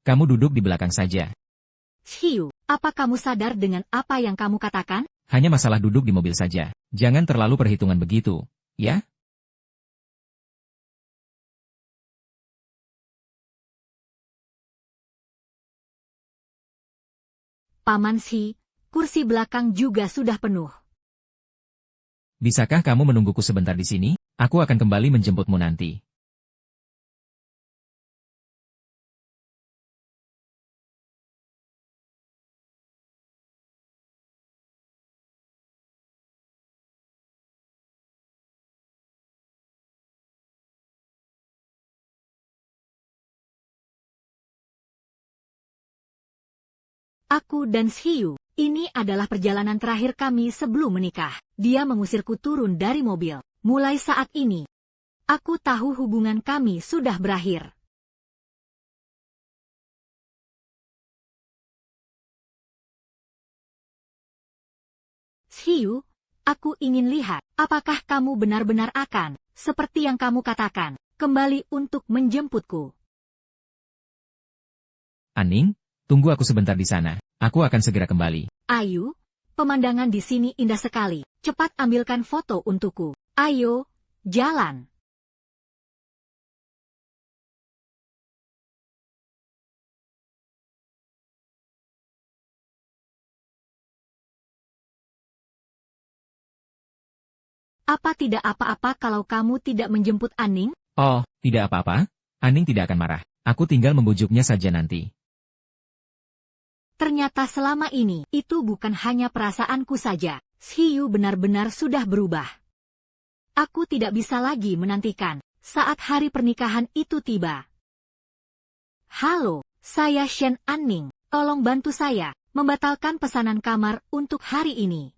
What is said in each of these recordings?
Kamu duduk di belakang saja. Hiu, apa kamu sadar dengan apa yang kamu katakan? Hanya masalah duduk di mobil saja. Jangan terlalu perhitungan begitu, ya? Paman Shi, kursi belakang juga sudah penuh. Bisakah kamu menungguku sebentar di sini? Aku akan kembali menjemputmu nanti. Aku dan Hiu, ini adalah perjalanan terakhir kami sebelum menikah. Dia mengusirku turun dari mobil. Mulai saat ini, aku tahu hubungan kami sudah berakhir. Hiu, aku ingin lihat, apakah kamu benar-benar akan, seperti yang kamu katakan, kembali untuk menjemputku. Aning, tunggu aku sebentar di sana. Aku akan segera kembali. Ayu, pemandangan di sini indah sekali. Cepat ambilkan foto untukku. Ayo, jalan. Apa tidak apa-apa kalau kamu tidak menjemput Aning? Oh, tidak apa-apa. Aning tidak akan marah. Aku tinggal membujuknya saja nanti. Ternyata selama ini, itu bukan hanya perasaanku saja. Hiu benar-benar sudah berubah. Aku tidak bisa lagi menantikan saat hari pernikahan itu tiba. Halo, saya Shen Anning. Tolong bantu saya membatalkan pesanan kamar untuk hari ini.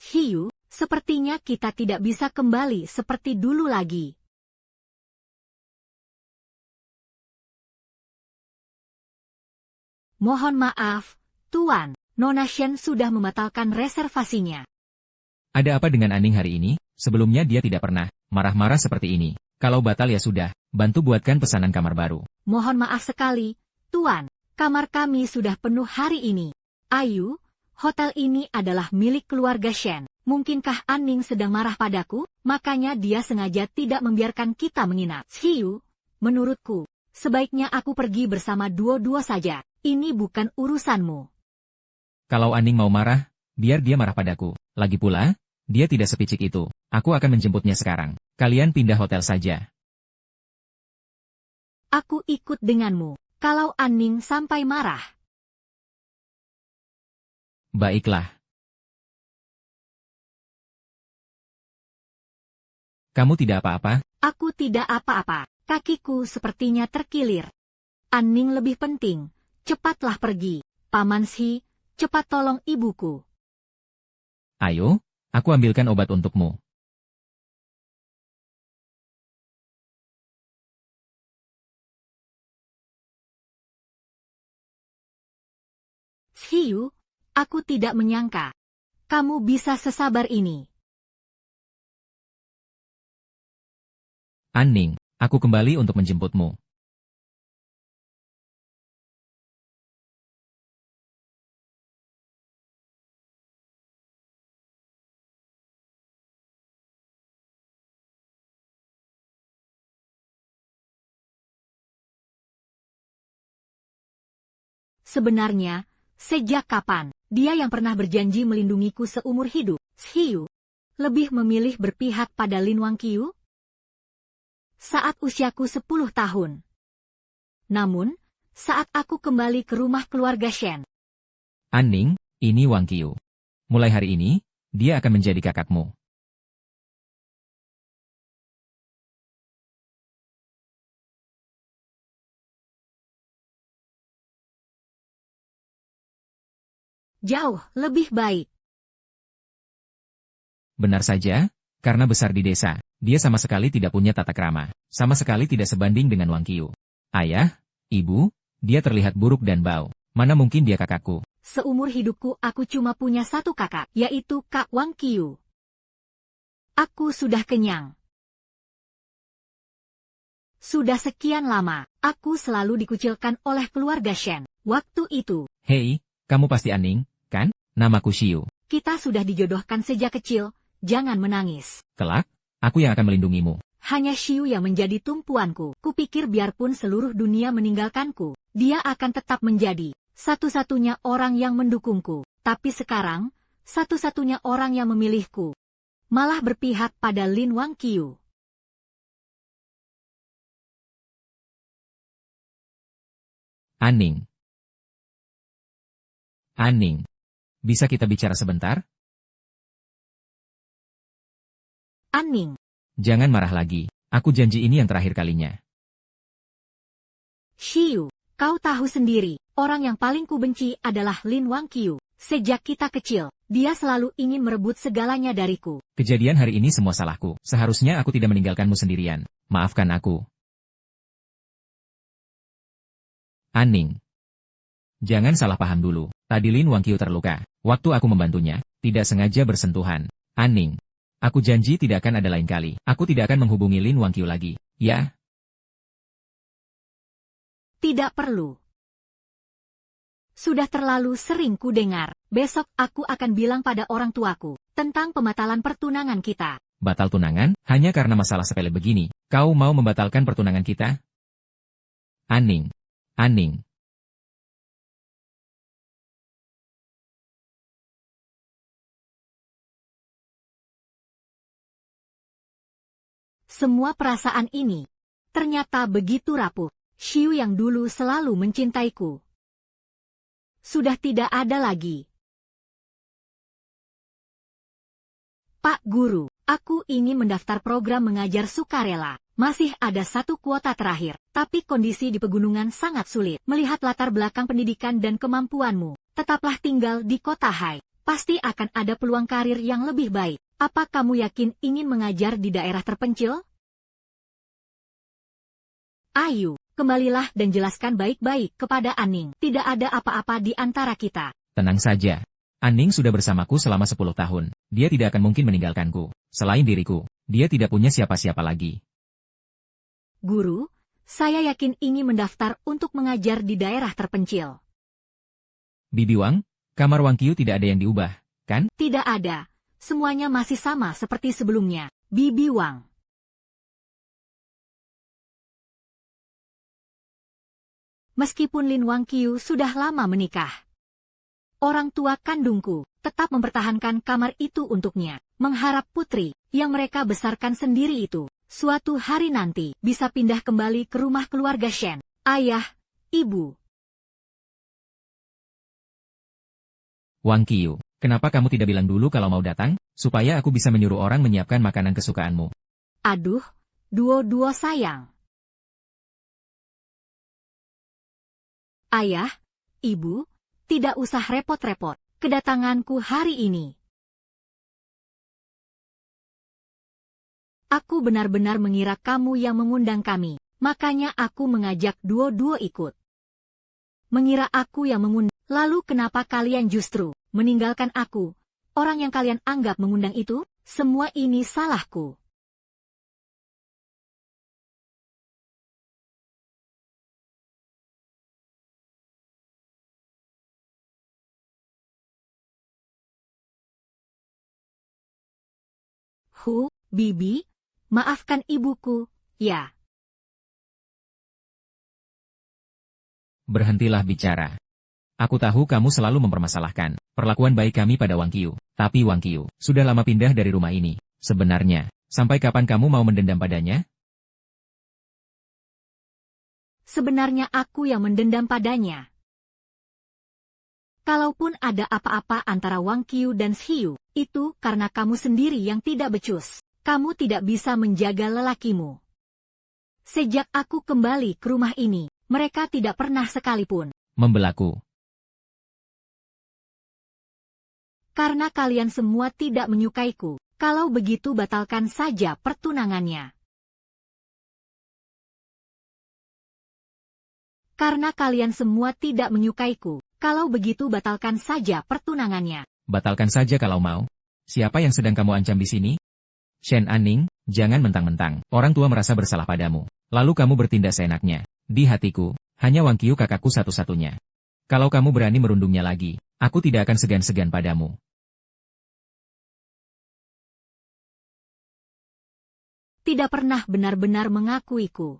Hiu, sepertinya kita tidak bisa kembali seperti dulu lagi. Mohon maaf, Tuan. Nona Shen sudah membatalkan reservasinya. Ada apa dengan Aning hari ini? Sebelumnya dia tidak pernah marah-marah seperti ini. Kalau batal ya sudah, bantu buatkan pesanan kamar baru. Mohon maaf sekali, Tuan. Kamar kami sudah penuh hari ini. Ayu, hotel ini adalah milik keluarga Shen. Mungkinkah Aning sedang marah padaku? Makanya dia sengaja tidak membiarkan kita menginap. Hiu, menurutku, sebaiknya aku pergi bersama dua-dua saja. Ini bukan urusanmu. Kalau Aning mau marah, biar dia marah padaku. Lagi pula, dia tidak sepicik itu. Aku akan menjemputnya sekarang. Kalian pindah hotel saja. Aku ikut denganmu. Kalau Aning sampai marah. Baiklah. Kamu tidak apa-apa? Aku tidak apa-apa. Kakiku sepertinya terkilir. Aning lebih penting. Cepatlah pergi. Paman Shi, cepat tolong ibuku. Ayo, aku ambilkan obat untukmu. Hiu, aku tidak menyangka. Kamu bisa sesabar ini. Aning, aku kembali untuk menjemputmu. Sebenarnya, sejak kapan dia yang pernah berjanji melindungiku seumur hidup, Hiu, lebih memilih berpihak pada Lin Wangqiu? Saat usiaku 10 tahun. Namun, saat aku kembali ke rumah keluarga Shen. Aning, ini Wangqiu. Mulai hari ini, dia akan menjadi kakakmu. Jauh lebih baik. Benar saja, karena besar di desa, dia sama sekali tidak punya tata krama. Sama sekali tidak sebanding dengan Wangqiu. Ayah, ibu, dia terlihat buruk dan bau. Mana mungkin dia kakakku? Seumur hidupku aku cuma punya satu kakak, yaitu Kak Wangqiu. Aku sudah kenyang. Sudah sekian lama, aku selalu dikucilkan oleh keluarga Shen. Waktu itu, Hei, kamu pasti Aning, kan? Namaku Xiu. kita sudah dijodohkan sejak kecil, jangan menangis. Kelak, aku yang akan melindungimu. Hanya Xiu yang menjadi tumpuanku. Kupikir biarpun seluruh dunia meninggalkanku, dia akan tetap menjadi satu-satunya orang yang mendukungku. Tapi sekarang, satu-satunya orang yang memilihku malah berpihak pada Lin Wangqiu. Aning. Aning. Bisa kita bicara sebentar? Aning, Jangan marah lagi. Aku janji ini yang terakhir kalinya. Xiu, kau tahu sendiri, orang yang paling kubenci adalah Lin Wangqiu. Sejak kita kecil, dia selalu ingin merebut segalanya dariku. Kejadian hari ini semua salahku. Seharusnya aku tidak meninggalkanmu sendirian. Maafkan aku. Aning. Jangan salah paham dulu. Tadi Lin Wangqiu terluka. Waktu aku membantunya, tidak sengaja bersentuhan. Aning. Aku janji tidak akan ada lain kali. Aku tidak akan menghubungi Lin Wangqiu lagi. Ya? Tidak perlu. Sudah terlalu sering ku dengar. Besok aku akan bilang pada orang tuaku tentang pembatalan pertunangan kita. Batal tunangan? Hanya karena masalah sepele begini. Kau mau membatalkan pertunangan kita? Aning. Aning. Semua perasaan ini ternyata begitu rapuh. Xiu yang dulu selalu mencintaiku sudah tidak ada lagi. Pak Guru, aku ingin mendaftar program mengajar sukarela. Masih ada satu kuota terakhir, tapi kondisi di pegunungan sangat sulit. Melihat latar belakang pendidikan dan kemampuanmu, tetaplah tinggal di kota Hai. Pasti akan ada peluang karir yang lebih baik. Apa kamu yakin ingin mengajar di daerah terpencil? Ayo, kembalilah dan jelaskan baik-baik kepada Aning. Tidak ada apa-apa di antara kita. Tenang saja. Aning sudah bersamaku selama 10 tahun. Dia tidak akan mungkin meninggalkanku. Selain diriku, dia tidak punya siapa-siapa lagi. Guru, saya yakin ingin mendaftar untuk mengajar di daerah terpencil. Bibi Wang, kamar Wangqiu tidak ada yang diubah, kan? Tidak ada. Semuanya masih sama seperti sebelumnya. Bibi Wang. Meskipun Lin Wangqiu sudah lama menikah, orang tua kandungku tetap mempertahankan kamar itu untuknya, mengharap putri yang mereka besarkan sendiri itu suatu hari nanti bisa pindah kembali ke rumah keluarga Shen. Ayah, ibu. Wangqiu, kenapa kamu tidak bilang dulu kalau mau datang, supaya aku bisa menyuruh orang menyiapkan makanan kesukaanmu? Aduh, duo-duo sayang. Ayah, ibu, tidak usah repot-repot. Kedatanganku hari ini. Aku benar-benar mengira kamu yang mengundang kami, makanya aku mengajak duo-duo ikut. Mengira aku yang mengundang, lalu kenapa kalian justru meninggalkan aku? Orang yang kalian anggap mengundang itu, semua ini salahku. Bibi, maafkan ibuku, ya. Berhentilah bicara. Aku tahu kamu selalu mempermasalahkan perlakuan baik kami pada Wangqiu. Tapi Wangqiu sudah lama pindah dari rumah ini. Sebenarnya, sampai kapan kamu mau mendendam padanya? Sebenarnya aku yang mendendam padanya. Kalaupun ada apa-apa antara Wangqiu dan Xiu, itu karena kamu sendiri yang tidak becus. Kamu tidak bisa menjaga lelakimu. Sejak aku kembali ke rumah ini, mereka tidak pernah sekalipun membelaku. Karena kalian semua tidak menyukaiku. Kalau begitu batalkan saja pertunangannya. Karena kalian semua tidak menyukaiku. Kalau begitu batalkan saja pertunangannya. Batalkan saja kalau mau. Siapa yang sedang kamu ancam di sini? Shen Anning, jangan mentang-mentang. Orang tua merasa bersalah padamu. Lalu kamu bertindak seenaknya. Di hatiku, hanya Wang Qiu kakakku satu-satunya. Kalau kamu berani merundungnya lagi, aku tidak akan segan-segan padamu. Tidak pernah benar-benar mengakuiku.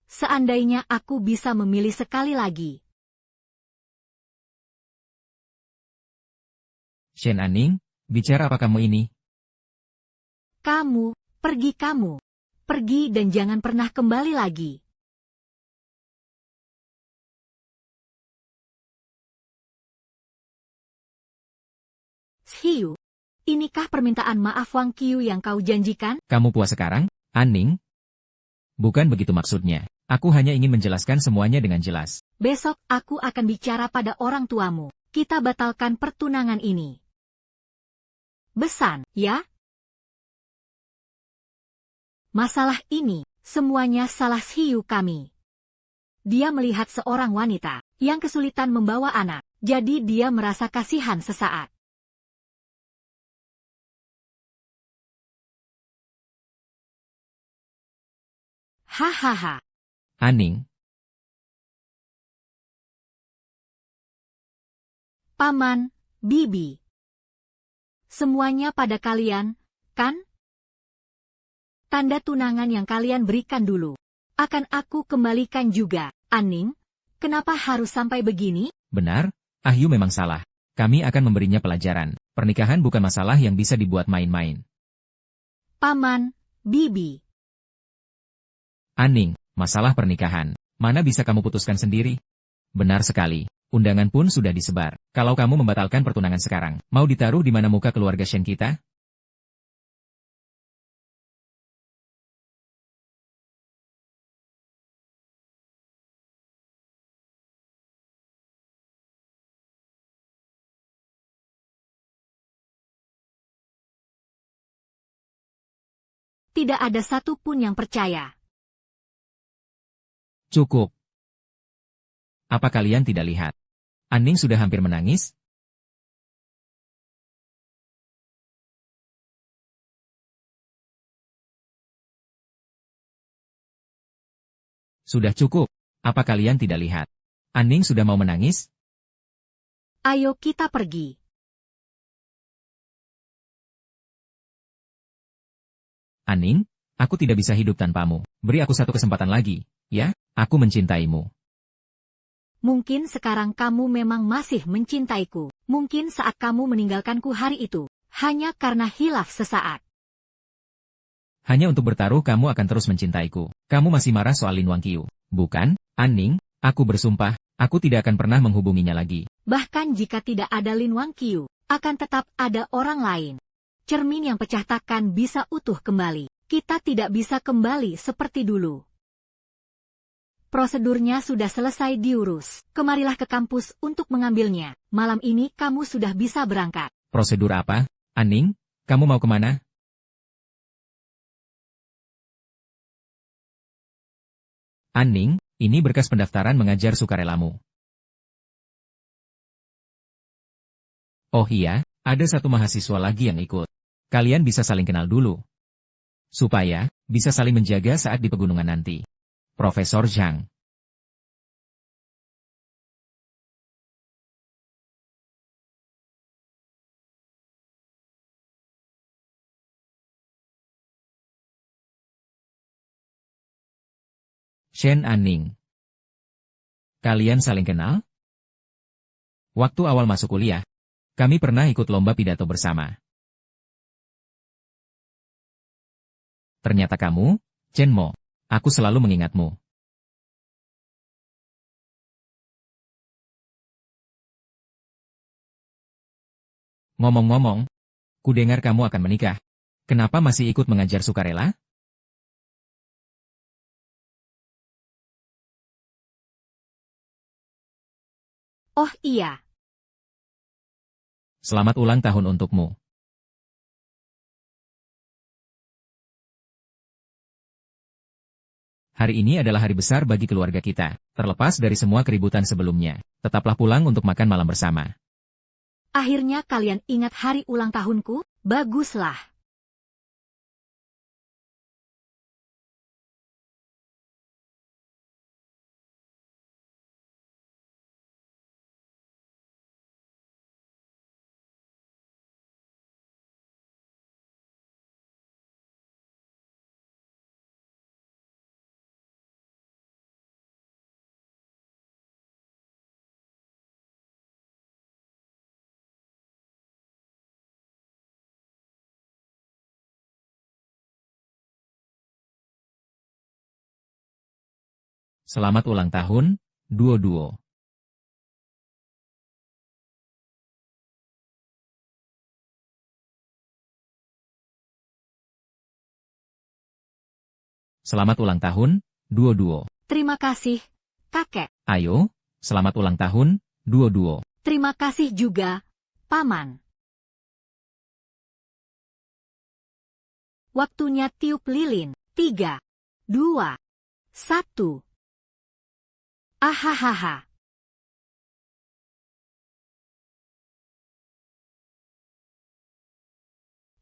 Seandainya aku bisa memilih sekali lagi. Shen Anning, bicara apa kamu ini? Kamu, pergi kamu. Pergi dan jangan pernah kembali lagi. Hiu, inikah permintaan maaf Wang Qiu yang kau janjikan? Kamu puas sekarang, Anning? Bukan begitu maksudnya. Aku hanya ingin menjelaskan semuanya dengan jelas. Besok aku akan bicara pada orang tuamu. Kita batalkan pertunangan ini. Besan, ya? Masalah ini, semuanya salah Hiu kami. Dia melihat seorang wanita yang kesulitan membawa anak, jadi dia merasa kasihan sesaat. Hahaha. Anning, Paman, Bibi. Semuanya pada kalian, kan? Tanda tunangan yang kalian berikan dulu. Akan aku kembalikan juga. Anning, kenapa harus sampai begini? benar, Ahyu memang salah. Kami akan memberinya pelajaran. Pernikahan bukan masalah yang bisa dibuat main-main. Paman, Bibi. Anning, masalah pernikahan. Mana bisa kamu putuskan sendiri? Benar sekali. Undangan pun sudah disebar. Kalau kamu membatalkan pertunangan sekarang, mau ditaruh di mana muka keluarga Shen kita? Tidak ada satupun yang percaya. Cukup. Apa kalian tidak lihat? Anning sudah hampir menangis? Sudah cukup. Apa kalian tidak lihat? Anning sudah mau menangis? Ayo kita pergi. Anning, aku tidak bisa hidup tanpamu. Beri aku satu kesempatan lagi, ya? Aku mencintaimu. Mungkin sekarang kamu memang masih mencintaiku. Mungkin saat kamu meninggalkanku hari itu, hanya karena hilaf sesaat. Hanya untuk bertaruh kamu akan terus mencintaiku. Kamu masih marah soal Lin Wang Qiu, bukan? Anning, aku bersumpah, aku tidak akan pernah menghubunginya lagi. Bahkan jika tidak ada Lin Wang Qiu, akan tetap ada orang lain. Cermin yang pecah takkan bisa utuh kembali. Kita tidak bisa kembali seperti dulu. Prosedurnya sudah selesai diurus. Kemarilah ke kampus untuk mengambilnya. Malam ini kamu sudah bisa berangkat. Prosedur apa? Anning, kamu mau kemana? Anning, ini berkas pendaftaran mengajar sukarelamu. Oh iya, ada satu mahasiswa lagi yang ikut. Kalian bisa saling kenal dulu. Supaya bisa saling menjaga saat di pegunungan nanti. Profesor Zhang. Shen Anning. Kalian saling kenal? Waktu awal masuk kuliah, kami pernah ikut lomba pidato bersama. Ternyata kamu, Chen Mo. Aku selalu mengingatmu. Ngomong-ngomong, kudengar kamu akan menikah. Kenapa masih ikut mengajar sukarela? Oh iya. Selamat ulang tahun untukmu. Hari ini adalah hari besar bagi keluarga kita. Terlepas dari semua keributan sebelumnya, tetaplah pulang untuk makan malam bersama. Akhirnya kalian ingat hari ulang tahunku? Baguslah. Selamat ulang tahun, Duo-Duo. Selamat ulang tahun, Duo-Duo. Terima kasih, kakek. Ayo, selamat ulang tahun, Duo-Duo. Terima kasih juga, paman. Waktunya tiup lilin. 3, 2, 1. Ahahaha.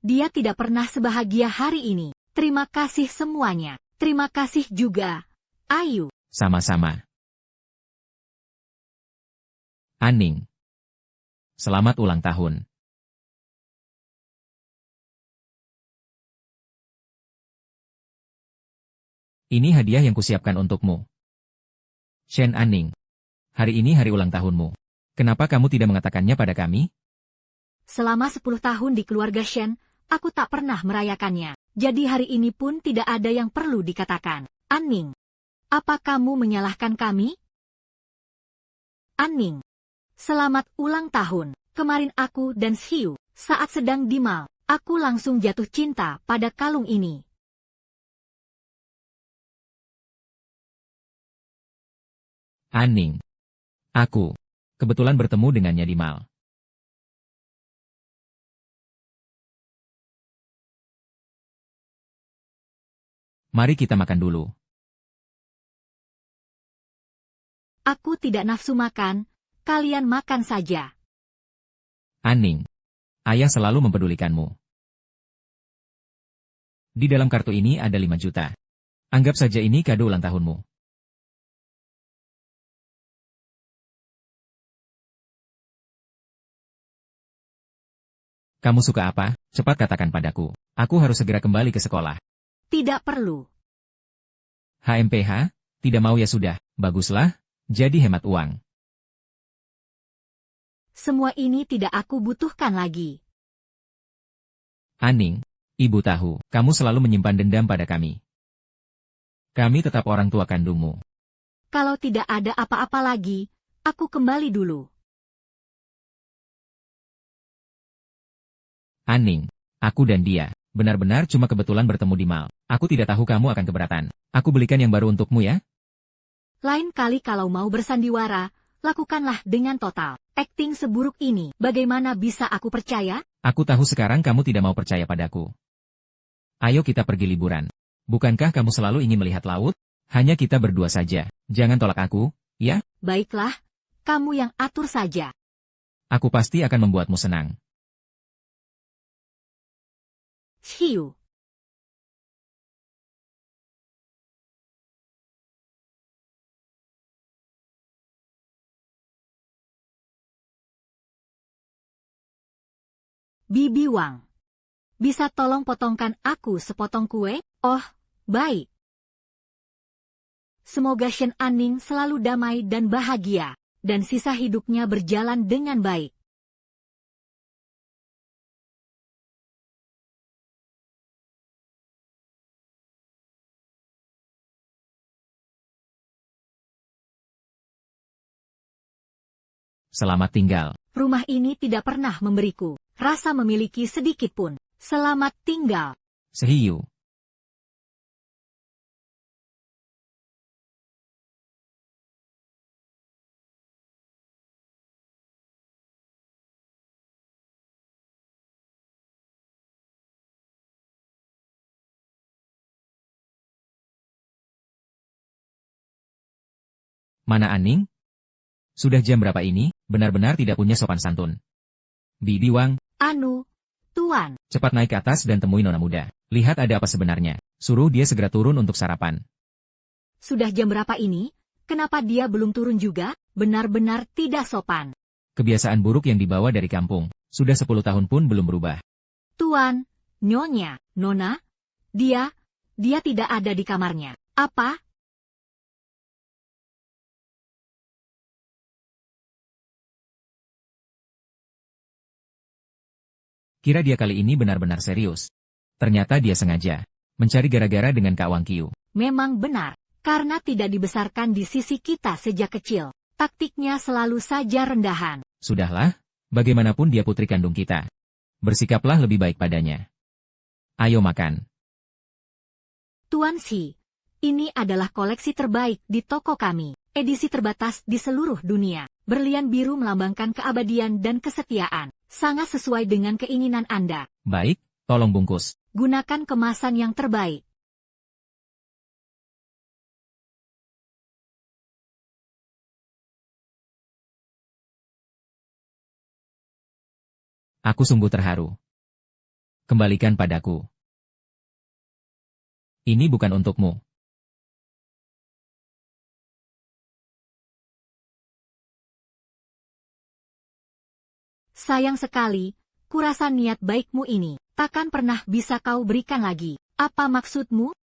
Dia tidak pernah sebahagia hari ini. Terima kasih semuanya. Terima kasih juga, Ayu. Sama-sama. Aning. Selamat ulang tahun. Ini hadiah yang kusiapkan untukmu. Shen Aning. Hari ini hari ulang tahunmu. Kenapa kamu tidak mengatakannya pada kami? Selama 10 tahun di keluarga Shen, aku tak pernah merayakannya. Jadi hari ini pun tidak ada yang perlu dikatakan. Aning, apa kamu menyalahkan kami? Aning, selamat ulang tahun. Kemarin aku dan Xiu, saat sedang di mall, aku langsung jatuh cinta pada kalung ini. Aning. Aku kebetulan bertemu dengannya di mall. Mari kita makan dulu. Aku tidak nafsu makan, kalian makan saja. Aning. Ayah selalu mempedulikanmu. Di dalam kartu ini ada 5 juta. Anggap saja ini kado ulang tahunmu. Kamu suka apa? Cepat katakan padaku. Aku harus segera kembali ke sekolah. Tidak perlu. HMPH? Tidak mau ya sudah. Baguslah. Jadi hemat uang. Semua ini tidak aku butuhkan lagi. Aning. Ibu tahu, kamu selalu menyimpan dendam pada kami. Kami tetap orang tua kandungmu. Kalau tidak ada apa-apa lagi, aku kembali dulu. Aning. Aku dan dia. Benar-benar cuma kebetulan bertemu di mall. Aku tidak tahu kamu akan keberatan. Aku belikan yang baru untukmu ya. Lain kali kalau mau bersandiwara, lakukanlah dengan total. Akting seburuk ini, bagaimana bisa aku percaya? Aku tahu sekarang kamu tidak mau percaya padaku. Ayo kita pergi liburan. Bukankah kamu selalu ingin melihat laut? Hanya kita berdua saja. Jangan tolak aku, ya? Baiklah, kamu yang atur saja. Aku pasti akan membuatmu senang. Hiu. Bibi Wang. Bisa tolong potongkan aku sepotong kue? Oh, baik. Semoga Shen Aning selalu damai dan bahagia, dan sisa hidupnya berjalan dengan baik. Selamat tinggal. Rumah ini tidak pernah memberiku rasa memiliki sedikit pun. Selamat tinggal. Sehiyu. Mana Aning? Sudah jam berapa ini? Benar-benar tidak punya sopan santun. Bibi Wang, Anu, Tuan. cepat naik ke atas dan temui nona muda. Lihat ada apa sebenarnya. Suruh dia segera turun untuk sarapan. Sudah jam berapa ini? Kenapa dia belum turun juga? Benar-benar tidak sopan. Kebiasaan buruk yang dibawa dari kampung. Sudah 10 tahun pun belum berubah. Tuan, Nyonya, Nona, dia tidak ada di kamarnya. Apa? Kira dia kali ini benar-benar serius. Ternyata dia sengaja mencari gara-gara dengan Kak Wang Qiu. Memang benar. Karena tidak dibesarkan di sisi kita sejak kecil, taktiknya selalu saja rendahan. Sudahlah, bagaimanapun dia putri kandung kita. Bersikaplah lebih baik padanya. Ayo makan. Tuan Xi, ini adalah koleksi terbaik di toko kami. Edisi terbatas di seluruh dunia. Berlian biru melambangkan keabadian dan kesetiaan. Sangat sesuai dengan keinginan Anda. Baik, tolong bungkus. Gunakan kemasan yang terbaik. Aku sungguh terharu. Kembalikan padaku. Ini bukan untukmu. Sayang sekali, kurasa niat baikmu ini takkan pernah bisa kau berikan lagi. Apa maksudmu?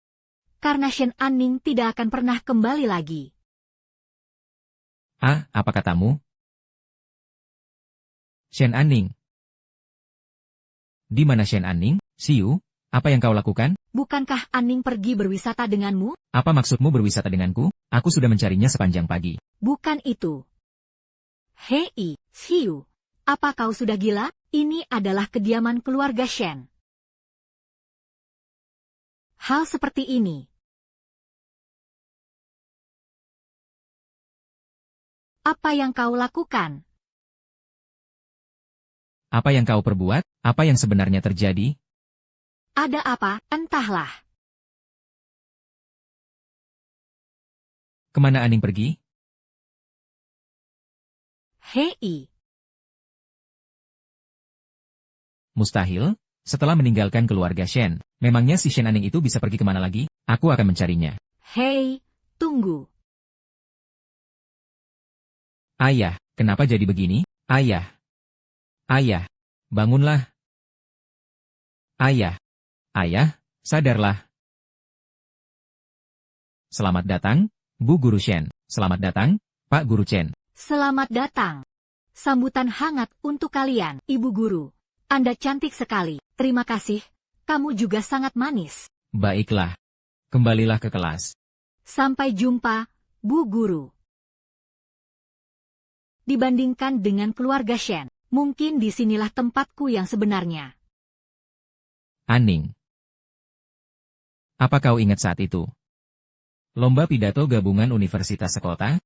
Karena Shen Anning tidak akan pernah kembali lagi. Ah, apa katamu? Shen Anning. Di mana Shen Anning? Xiu, apa yang kau lakukan? Bukankah Anning pergi berwisata denganmu? Apa maksudmu berwisata denganku? Aku sudah mencarinya sepanjang pagi. Bukan itu. Hei, Xiu. Apa kau sudah gila? Ini adalah kediaman keluarga Shen. Hal seperti ini. Apa yang kau lakukan? Apa yang kau perbuat? Apa yang sebenarnya terjadi? Ada apa? Entahlah. Kemana Anning pergi? Hei. Mustahil, setelah meninggalkan keluarga Shen. Memangnya si Shen Anning itu bisa pergi kemana lagi? Aku akan mencarinya. Hei, tunggu. Ayah, kenapa jadi begini? Ayah. Ayah, bangunlah. Ayah. Ayah, sadarlah. Selamat datang, Bu Guru Shen. Selamat datang, Pak Guru Chen. Selamat datang. Sambutan hangat untuk kalian, Ibu Guru. Anda cantik sekali. Terima kasih. Kamu juga sangat manis. Baiklah. Kembalilah ke kelas. Sampai jumpa, Bu Guru. Dibandingkan dengan keluarga Shen, mungkin disinilah tempatku yang sebenarnya. Anning. Apa kau ingat saat itu? Lomba pidato gabungan Universitas Sekota?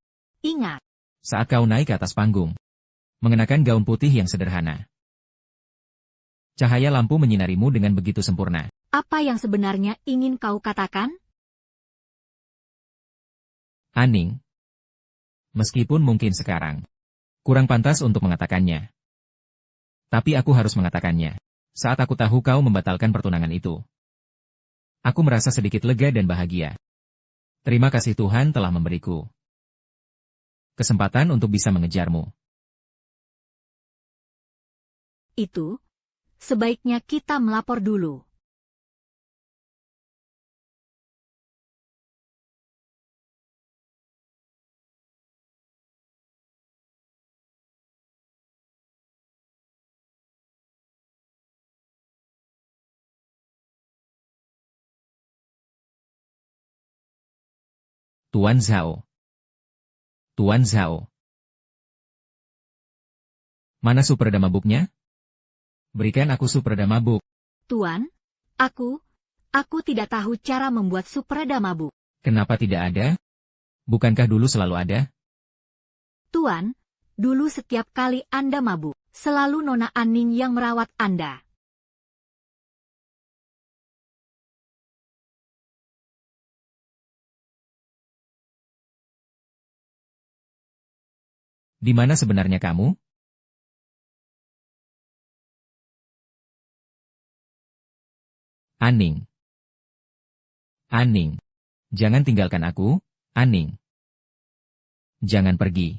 Ingat. Saat kau naik ke atas panggung. Mengenakan gaun putih yang sederhana. Cahaya lampu menyinarimu dengan begitu sempurna. Apa yang sebenarnya ingin kau katakan? Anning. Meskipun mungkin sekarang kurang pantas untuk mengatakannya. Tapi aku harus mengatakannya. Saat aku tahu kau membatalkan pertunangan itu. Aku merasa sedikit lega dan bahagia. Terima kasih Tuhan telah memberiku kesempatan untuk bisa mengejarmu. Itu. Sebaiknya kita melapor dulu. Tuan Zhao. Tuan Zhao. Mana superdama mabuknya? Berikan aku superdama mabuk. Tuan, aku tidak tahu cara membuat suprada mabuk. Kenapa tidak ada? Bukankah dulu selalu ada? Tuan, dulu setiap kali Anda mabuk, selalu Nona Anning yang merawat Anda. Di mana sebenarnya kamu? Anning. Anning. Jangan tinggalkan aku, Anning. Jangan pergi.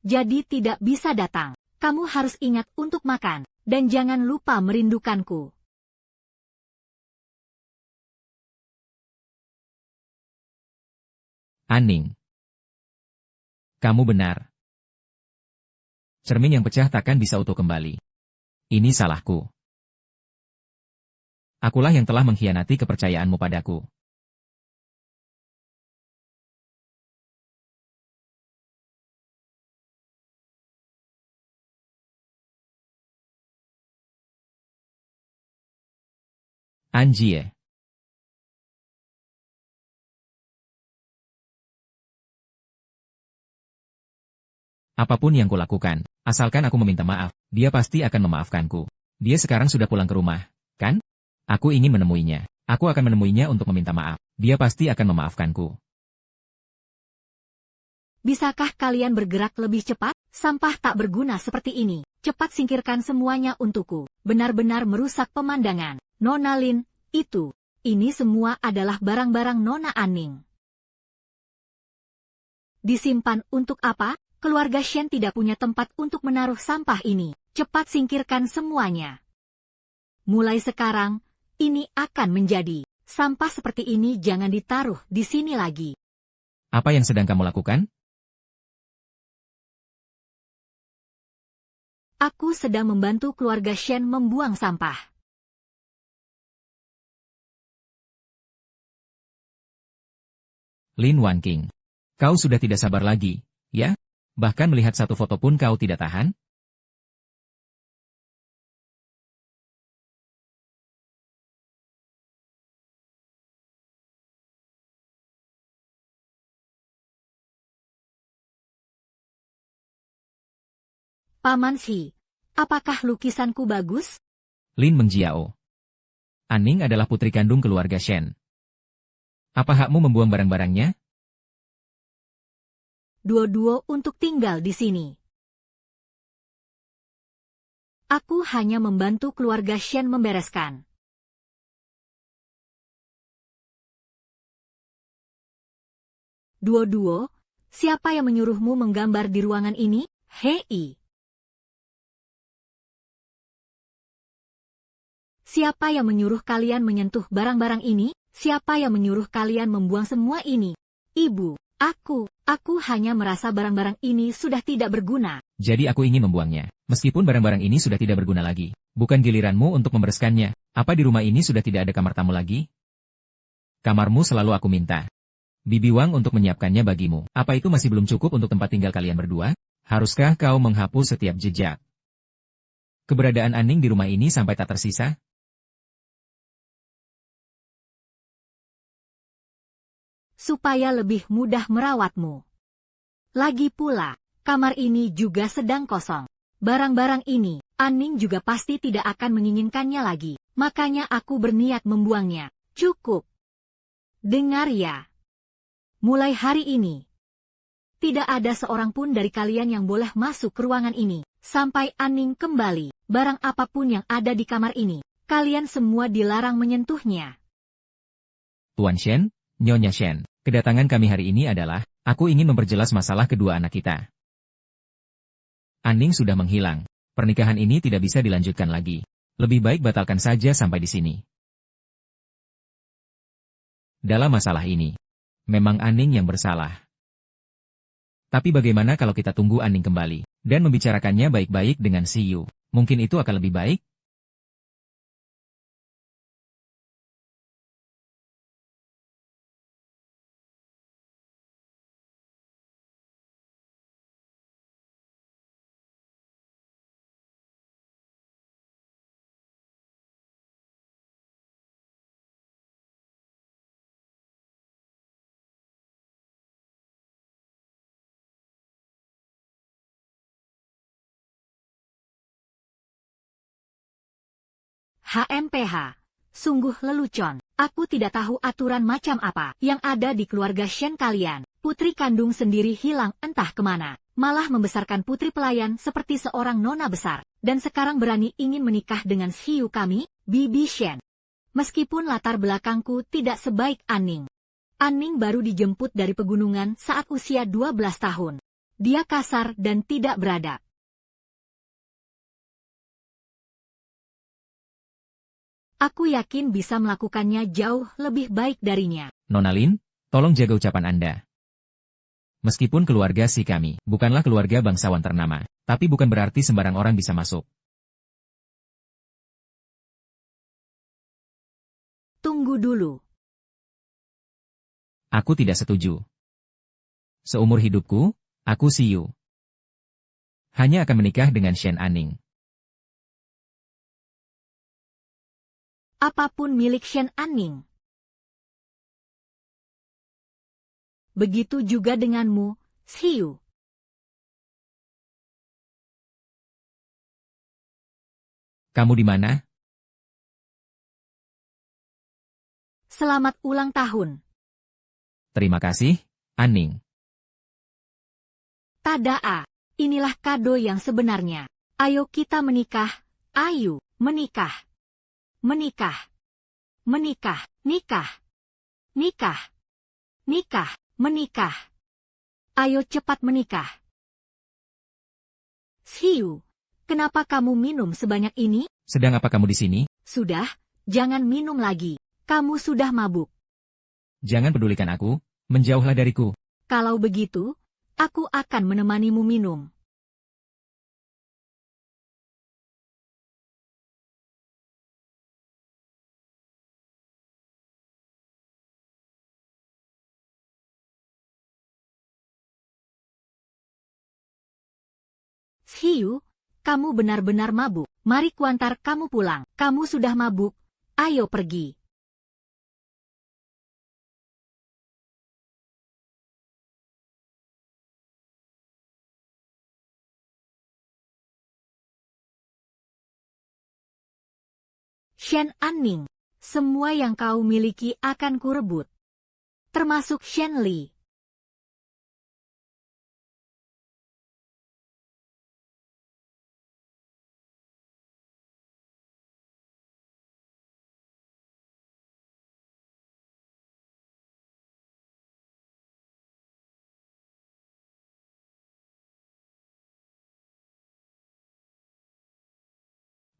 jadi tidak bisa datang. Kamu harus ingat untuk makan, dan jangan lupa merindukanku. Anning. Kamu benar. Cermin yang pecah takkan bisa utuh kembali. Ini salahku. Akulah yang telah mengkhianati kepercayaanmu padaku. Anjie. Apapun yang kulakukan, asalkan aku meminta maaf, dia pasti akan memaafkanku. Dia sekarang sudah pulang ke rumah, kan? Aku ingin menemuinya. Aku akan menemuinya untuk meminta maaf. Dia pasti akan memaafkanku. Bisakah kalian bergerak lebih cepat? Sampah tak berguna seperti ini. Cepat singkirkan semuanya untukku. Benar-benar merusak pemandangan. Nona Lin, itu. Ini semua adalah barang-barang Nona Anning. Disimpan untuk apa? Keluarga Shen tidak punya tempat untuk menaruh sampah ini. Cepat singkirkan semuanya. Mulai sekarang, ini akan menjadi. Sampah seperti ini jangan ditaruh di sini lagi. Apa yang sedang kamu lakukan? Aku sedang membantu keluarga Shen membuang sampah. Lin Wanqing. Kau sudah tidak sabar lagi, ya? Bahkan melihat satu foto pun kau tidak tahan? Paman Shi, apakah lukisanku bagus? Lin Mengjiao. Anning adalah putri kandung keluarga Shen. Apa hakmu membuang barang-barangnya? Dua-dua untuk tinggal di sini. Aku hanya membantu keluarga Shen membereskan. Dua-dua, siapa yang menyuruhmu menggambar di ruangan ini? Hei. Siapa yang menyuruh kalian menyentuh barang-barang ini? Siapa yang menyuruh kalian membuang semua ini? Ibu, aku hanya merasa barang-barang ini sudah tidak berguna. Jadi aku ingin membuangnya. Meskipun barang-barang ini sudah tidak berguna lagi. Bukan giliranmu untuk membereskannya. Apa di rumah ini sudah tidak ada kamar tamu lagi? Kamarmu selalu aku minta. Bibi Wang untuk menyiapkannya bagimu. Apa itu masih belum cukup untuk tempat tinggal kalian berdua? Haruskah kau menghapus setiap jejak keberadaan Anning di rumah ini sampai tak tersisa? Supaya lebih mudah merawatmu. Lagi pula, kamar ini juga sedang kosong. Barang-barang ini, Anning juga pasti tidak akan menginginkannya lagi. Makanya aku berniat membuangnya. Cukup. Dengar ya. Mulai hari ini, tidak ada seorang pun dari kalian yang boleh masuk ke ruangan ini. Sampai Anning kembali, barang apapun yang ada di kamar ini, kalian semua dilarang menyentuhnya. Tuan Shen, Nyonya Shen, kedatangan kami hari ini adalah, aku ingin memperjelas masalah kedua anak kita. Anning sudah menghilang. Pernikahan ini tidak bisa dilanjutkan lagi. Lebih baik batalkan saja sampai di sini. Dalam masalah ini, memang Anning yang bersalah. Tapi bagaimana kalau kita tunggu Anning kembali, dan membicarakannya baik-baik dengan Si Yu? Mungkin itu akan lebih baik? HMPH. Sungguh lelucon. Aku tidak tahu aturan macam apa yang ada di keluarga Shen kalian. Putri kandung sendiri hilang entah kemana. Malah membesarkan putri pelayan seperti seorang nona besar. Dan sekarang berani ingin menikah dengan Hiu kami, Bibi Shen. Meskipun latar belakangku tidak sebaik Anning. Anning baru dijemput dari pegunungan saat usia 12 tahun. Dia kasar dan tidak beradab. Aku yakin bisa melakukannya jauh lebih baik darinya. Nona Lin, tolong jaga ucapan Anda. Meskipun keluarga si kami bukanlah keluarga bangsawan ternama, tapi bukan berarti sembarang orang bisa masuk. Tunggu dulu. Aku tidak setuju. Seumur hidupku, aku Siyu hanya akan menikah dengan Shen Aning. Apapun milik Shen Aning. Begitu juga denganmu, Siyu. Kamu di mana? Selamat ulang tahun. Terima kasih, Aning. Tadaa, inilah kado yang sebenarnya. Ayo kita menikah, ayo, menikah. Menikah. Menikah, nikah. Nikah. Nikah, menikah. Ayo cepat menikah. Siyu, kenapa kamu minum sebanyak ini? Sedang apa kamu di sini? Sudah, jangan minum lagi. Kamu sudah mabuk. Jangan pedulikan aku, menjauhlah dariku. Kalau begitu, aku akan menemanimu minum. Siyu, kamu benar-benar mabuk. Mari kuantar kamu pulang. Kamu sudah mabuk. Ayo pergi. Shen Aning, semua yang kau miliki akan kurebut. Termasuk Shen Li.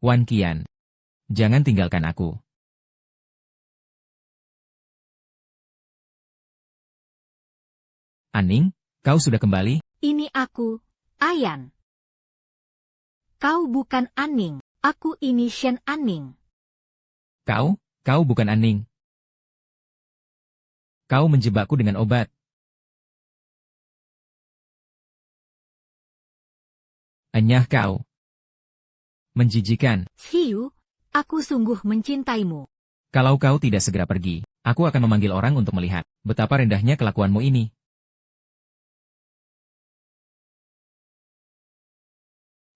Wan Qian, jangan tinggalkan aku. Aning, kau sudah kembali? Ini aku, Ayan. Kau bukan Aning. Aku ini Shen Aning. Kau bukan Aning. Kau menjebakku dengan obat. Enyah kau. Menjijikan. Siyu, aku sungguh mencintaimu. Kalau kau tidak segera pergi, aku akan memanggil orang untuk melihat betapa rendahnya kelakuanmu ini.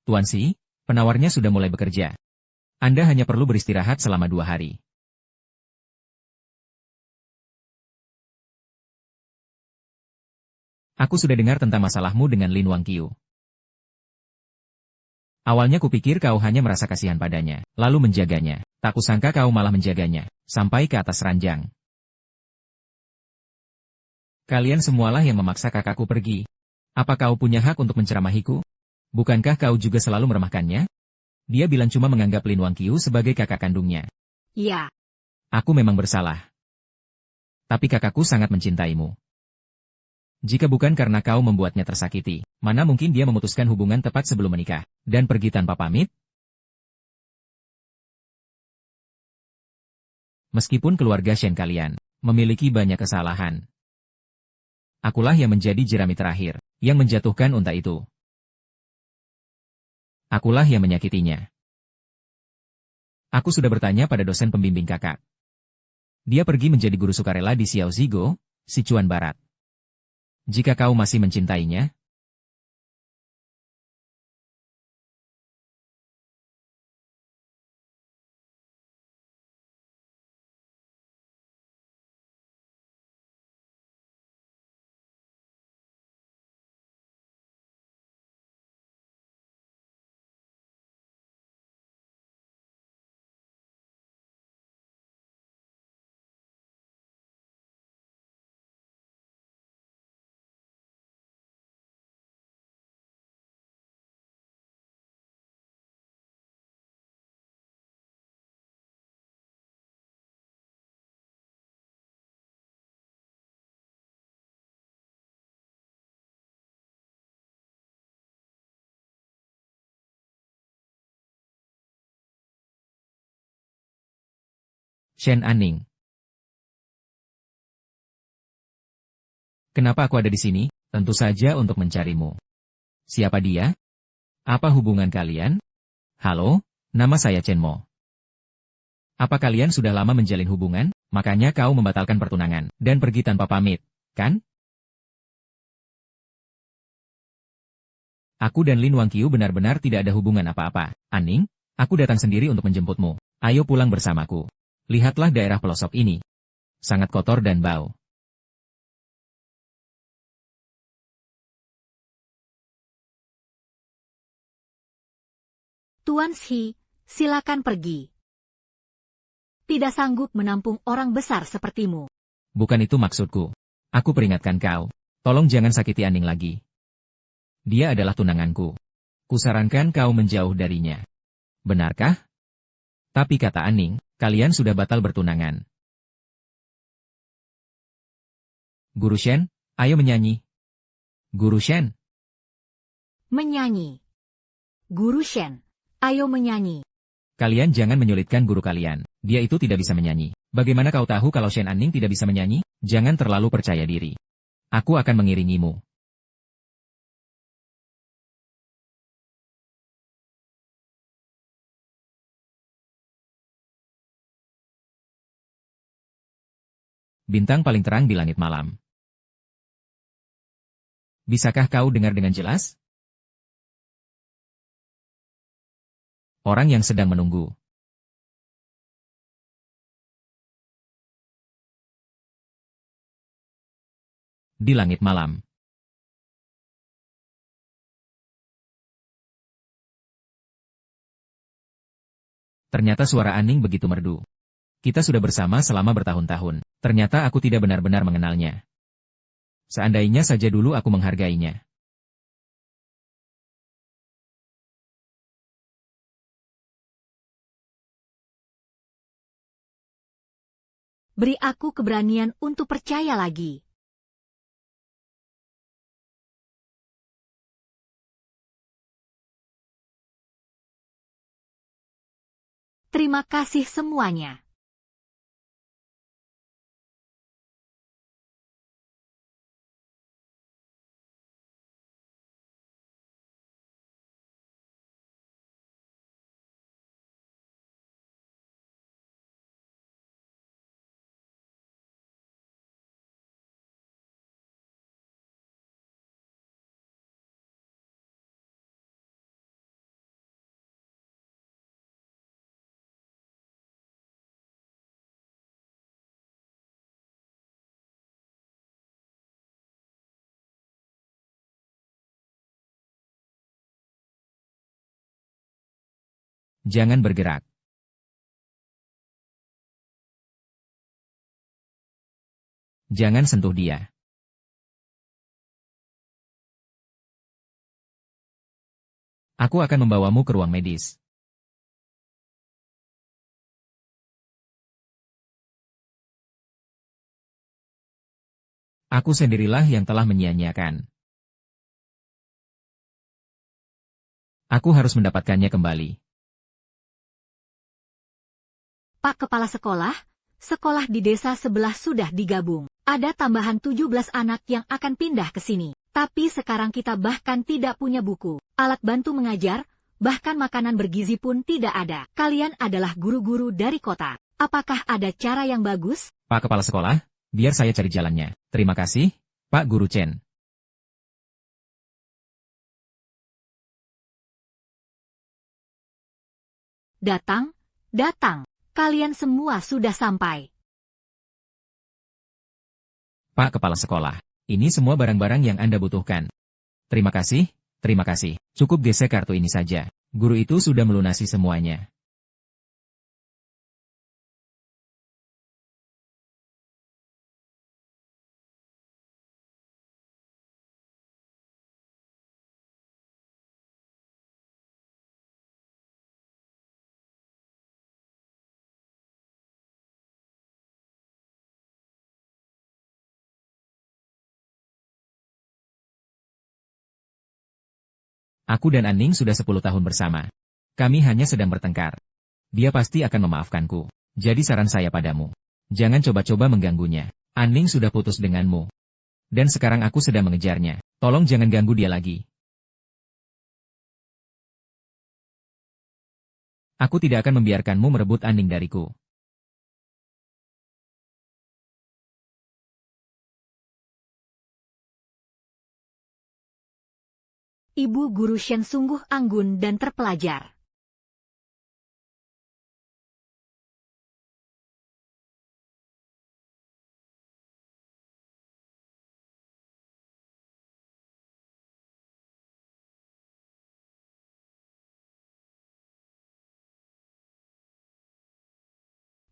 Tuan Si, penawarnya sudah mulai bekerja. Anda hanya perlu beristirahat selama 2 hari. Aku sudah dengar tentang masalahmu dengan Lin Wangqiu. Awalnya kupikir kau hanya merasa kasihan padanya, lalu menjaganya. Tak kusangka kau malah menjaganya, sampai ke atas ranjang. Kalian semualah yang memaksa kakakku pergi. Apa kau punya hak untuk menceramahiku? Bukankah kau juga selalu meremahkannya? Dia bilang cuma menganggap Lin Wangqiu sebagai kakak kandungnya. Ya, Aku memang bersalah. Tapi kakakku sangat mencintaimu. Jika bukan karena kau membuatnya tersakiti, mana mungkin dia memutuskan hubungan tepat sebelum menikah, dan pergi tanpa pamit? Meskipun keluarga Shen kalian memiliki banyak kesalahan, akulah yang menjadi jerami terakhir, yang menjatuhkan unta itu. Akulah yang menyakitinya. Aku sudah bertanya pada dosen pembimbing kakak. Dia pergi menjadi guru sukarela di Xiao Zigo, Sichuan Barat. Jika kau masih mencintainya, Shen Anning. Kenapa aku ada di sini? Tentu saja untuk mencarimu. Siapa dia? Apa hubungan kalian? Halo, nama saya Chen Mo. Apa kalian sudah lama menjalin hubungan? Makanya kau membatalkan pertunangan dan pergi tanpa pamit, kan? Aku dan Lin Wangqiu benar-benar tidak ada hubungan apa-apa. Anning, aku datang sendiri untuk menjemputmu. Ayo pulang bersamaku. Lihatlah daerah pelosok ini. Sangat kotor dan bau. Tuan Shi, silakan pergi. Tidak sanggup menampung orang besar sepertimu. Bukan itu maksudku. Aku peringatkan kau. Tolong jangan sakiti Anning lagi. Dia adalah tunanganku. Kusarankan kau menjauh darinya. Benarkah? Tapi kata Anning, kalian sudah batal bertunangan. Guru Shen, ayo menyanyi. Guru Shen. Menyanyi. Guru Shen, ayo menyanyi. Kalian jangan menyulitkan guru kalian. Dia itu tidak bisa menyanyi. Bagaimana kau tahu kalau Shen Anning tidak bisa menyanyi? Jangan terlalu percaya diri. Aku akan mengiringimu. Bintang paling terang di langit malam. Bisakah kau dengar dengan jelas? Orang yang sedang menunggu. Di langit malam. Ternyata suara Anning begitu merdu. Kita sudah bersama selama bertahun-tahun. Ternyata aku tidak benar-benar mengenalnya. Seandainya saja dulu aku menghargainya. Beri aku keberanian untuk percaya lagi. Terima kasih semuanya. Jangan bergerak. Jangan sentuh dia. Aku akan membawamu ke ruang medis. Aku sendirilah yang telah menyia-nyiakan. Aku harus mendapatkannya kembali. Pak Kepala Sekolah, sekolah di desa sebelah sudah digabung. Ada tambahan 17 anak yang akan pindah ke sini. Tapi sekarang kita bahkan tidak punya buku, alat bantu mengajar, bahkan makanan bergizi pun tidak ada. Kalian adalah guru-guru dari kota. Apakah ada cara yang bagus? Pak Kepala Sekolah, biar saya cari jalannya. Terima kasih, Pak Guru Chen. Datang, datang. Kalian semua sudah sampai. Pak Kepala Sekolah, ini semua barang-barang yang Anda butuhkan. Terima kasih, terima kasih. Cukup gesek kartu ini saja. Guru itu sudah melunasi semuanya. Aku dan Anning sudah 10 tahun bersama. Kami hanya sedang bertengkar. Dia pasti akan memaafkanku. Jadi saran saya padamu, jangan coba-coba mengganggunya. Anning sudah putus denganmu. Dan sekarang aku sedang mengejarnya. Tolong jangan ganggu dia lagi. Aku tidak akan membiarkanmu merebut Anning dariku. Ibu guru Shen sungguh anggun dan terpelajar.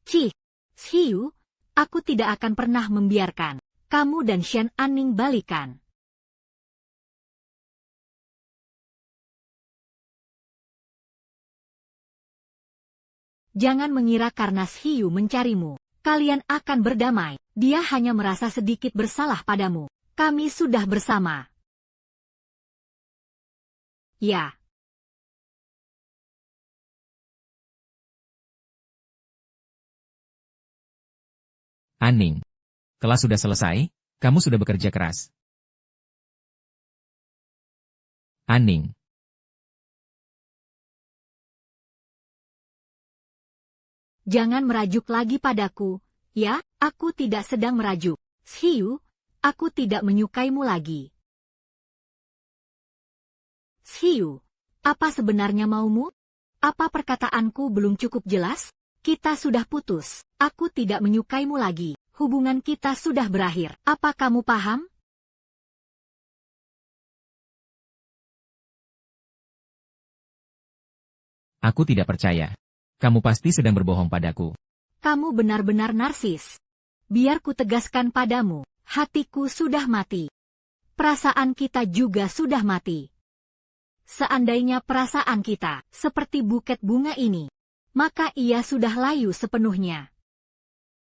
Cih, Xiu, aku tidak akan pernah membiarkan kamu dan Shen Anning balikan. Jangan mengira karena Xiu mencarimu, kalian akan berdamai. Dia hanya merasa sedikit bersalah padamu. Kami sudah bersama. Ya. Anning, kelas sudah selesai, kamu sudah bekerja keras. Anning. Jangan merajuk lagi padaku, ya, aku tidak sedang merajuk. Xiu, aku tidak menyukaimu lagi. Xiu, apa sebenarnya maumu? Apa perkataanku belum cukup jelas? Kita sudah putus, aku tidak menyukaimu lagi, hubungan kita sudah berakhir. Apa kamu paham? Aku tidak percaya. Kamu pasti sedang berbohong padaku. Kamu benar-benar narsis. Biar ku tegaskan padamu, hatiku sudah mati. Perasaan kita juga sudah mati. Seandainya perasaan kita seperti buket bunga ini, maka ia sudah layu sepenuhnya.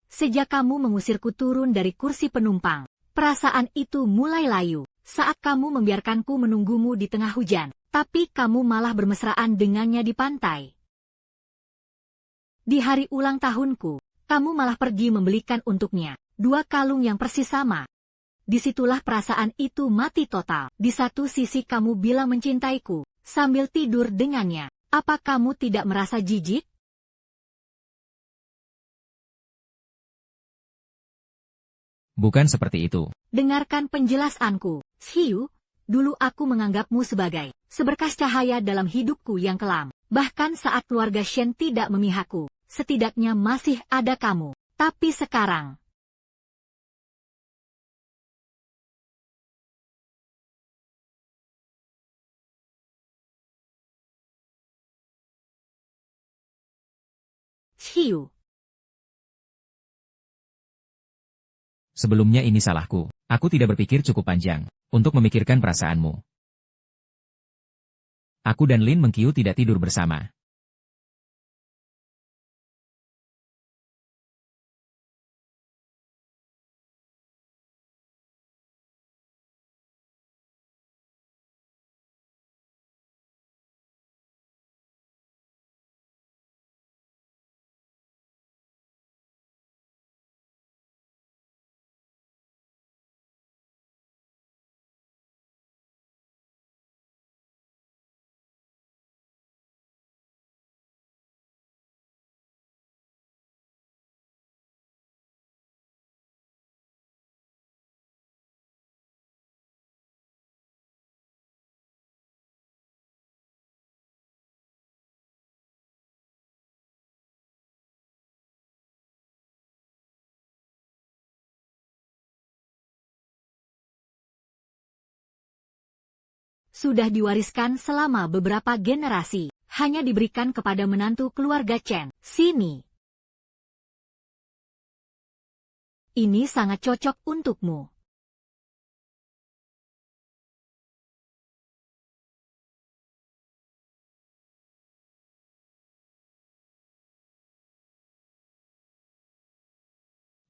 Sejak kamu mengusirku turun dari kursi penumpang, perasaan itu mulai layu. Saat kamu membiarkanku menunggumu di tengah hujan, tapi kamu malah bermesraan dengannya di pantai. Di hari ulang tahunku, kamu malah pergi membelikan untuknya 2 kalung yang persis sama. Disitulah perasaan itu mati total. Di satu sisi kamu bilang mencintaiku, sambil tidur dengannya. Apa kamu tidak merasa jijik? Bukan seperti itu. Dengarkan penjelasanku, Xiu. Dulu aku menganggapmu sebagai seberkas cahaya dalam hidupku yang kelam. Bahkan saat keluarga Shen tidak memihakku, setidaknya masih ada kamu. Tapi sekarang, Xiu, Sebelumnya ini salahku. Aku tidak berpikir cukup panjang untuk memikirkan perasaanmu. Aku dan Lin Mengqiu tidak tidur bersama. sudah diwariskan selama beberapa generasi, hanya diberikan kepada menantu keluarga Chen. Sini. Ini sangat cocok untukmu.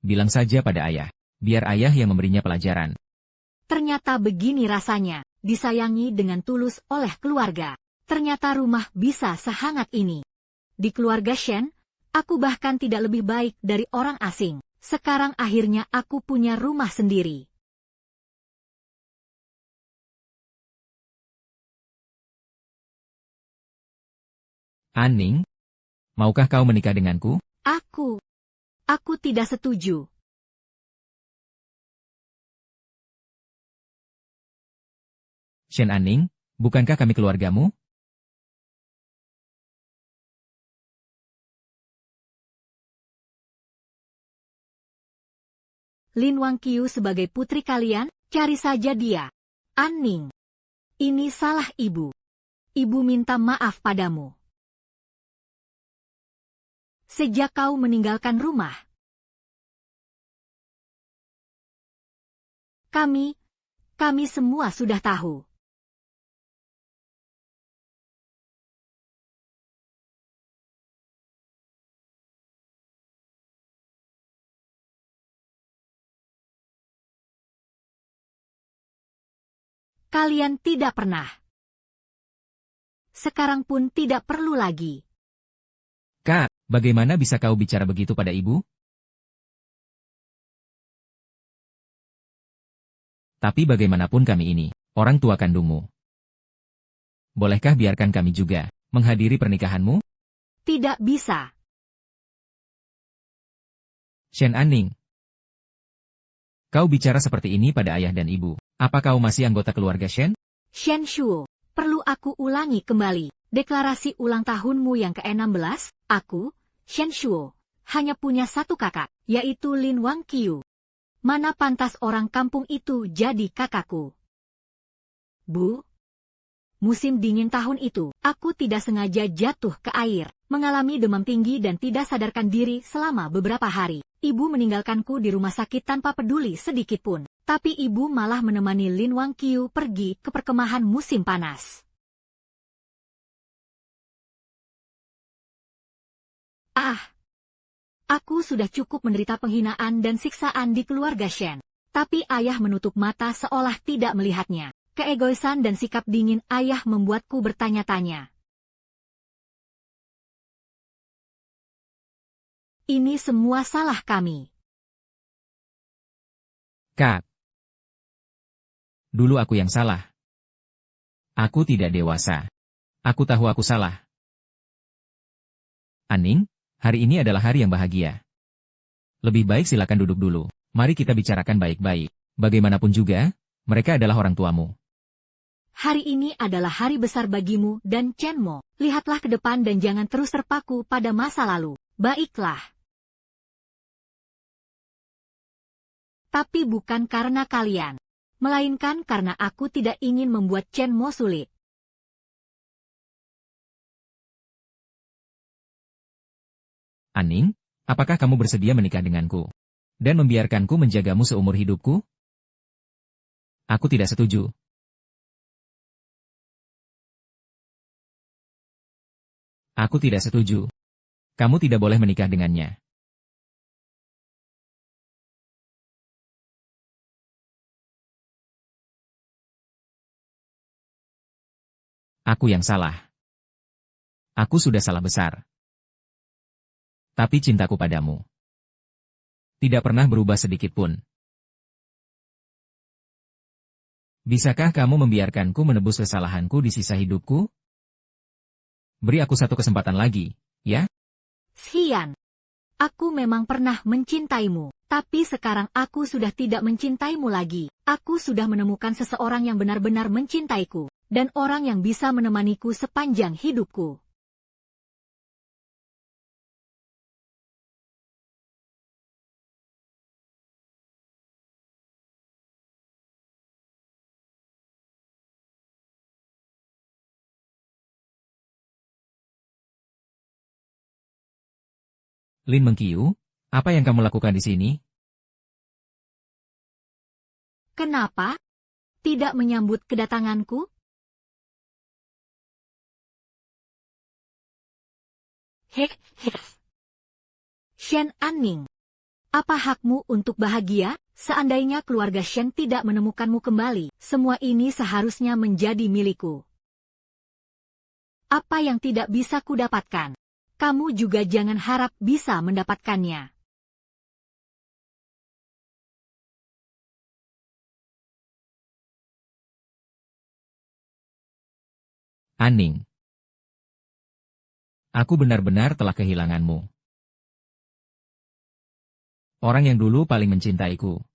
Bilang saja pada ayah. Biar ayah yang memberinya pelajaran. Ternyata begini rasanya, disayangi dengan tulus oleh keluarga. Ternyata rumah bisa sehangat ini. Di keluarga Shen, Aku bahkan tidak lebih baik dari orang asing. Sekarang akhirnya aku punya rumah sendiri. Anning, maukah kau menikah denganku? Aku tidak setuju. Shen Anning, bukankah kami keluargamu? Lin Wangqiu sebagai putri kalian, cari saja dia. Anning, ini salah ibu. Ibu minta maaf padamu. Sejak kau meninggalkan rumah, kami semua sudah tahu. Kalian tidak pernah. Sekarang pun tidak perlu lagi. Kak, bagaimana bisa kau bicara begitu pada ibu? Tapi bagaimanapun kami ini, orang tua kandungmu. Bolehkah biarkan kami juga menghadiri pernikahanmu? Tidak bisa. Shen Anning, kau bicara seperti ini pada ayah dan ibu. Apa kau masih anggota keluarga Shen? Shen Shuo, perlu aku ulangi kembali. Deklarasi ulang tahunmu yang ke-16, aku, Shen Shuo, hanya punya satu kakak, yaitu Lin Wangqiu. Mana pantas orang kampung itu jadi kakakku? Bu? Musim dingin tahun itu, aku tidak sengaja jatuh ke air, mengalami demam tinggi dan tidak sadarkan diri selama beberapa hari. Ibu meninggalkanku di rumah sakit tanpa peduli sedikit pun. Tapi ibu malah menemani Lin Wangqiu pergi ke perkemahan musim panas. Aku sudah cukup menderita penghinaan dan siksaan di keluarga Shen. Tapi ayah menutup mata seolah tidak melihatnya. Keegoisan dan sikap dingin ayah membuatku bertanya-tanya. Ini semua salah kami. Kak, dulu aku yang salah. Aku tidak dewasa. Aku tahu aku salah. Anning, hari ini adalah hari yang bahagia. Lebih baik silakan duduk dulu. Mari kita bicarakan baik-baik. Bagaimanapun juga, mereka adalah orang tuamu. Hari ini adalah hari besar bagimu dan Chen Mo. Lihatlah ke depan dan jangan terus terpaku pada masa lalu. Baiklah. Tapi bukan karena kalian. Melainkan karena aku tidak ingin membuat Chen Mo sulit. Anning, apakah kamu bersedia menikah denganku? Dan membiarkanku menjagamu seumur hidupku? Aku tidak setuju. Aku tidak setuju. Kamu tidak boleh menikah dengannya. Aku yang salah. Aku sudah salah besar. Tapi cintaku padamu tidak pernah berubah sedikit pun. Bisakah kamu membiarkanku menebus kesalahanku di sisa hidupku? Beri aku satu kesempatan lagi, ya? Xian, aku memang pernah mencintaimu, tapi sekarang aku sudah tidak mencintaimu lagi. Aku sudah menemukan seseorang yang benar-benar mencintaiku, dan orang yang bisa menemaniku sepanjang hidupku. Lin Wangqiu, apa yang kamu lakukan di sini? Kenapa? Tidak menyambut kedatanganku? Heh. Shen Anning, apa hakmu untuk bahagia? Seandainya keluarga Shen tidak menemukanmu kembali, semua ini seharusnya menjadi milikku. Apa yang tidak bisa kudapatkan? kamu juga jangan harap bisa mendapatkannya. Aning. Aku benar-benar telah kehilanganmu. Orang yang dulu paling mencintaiku.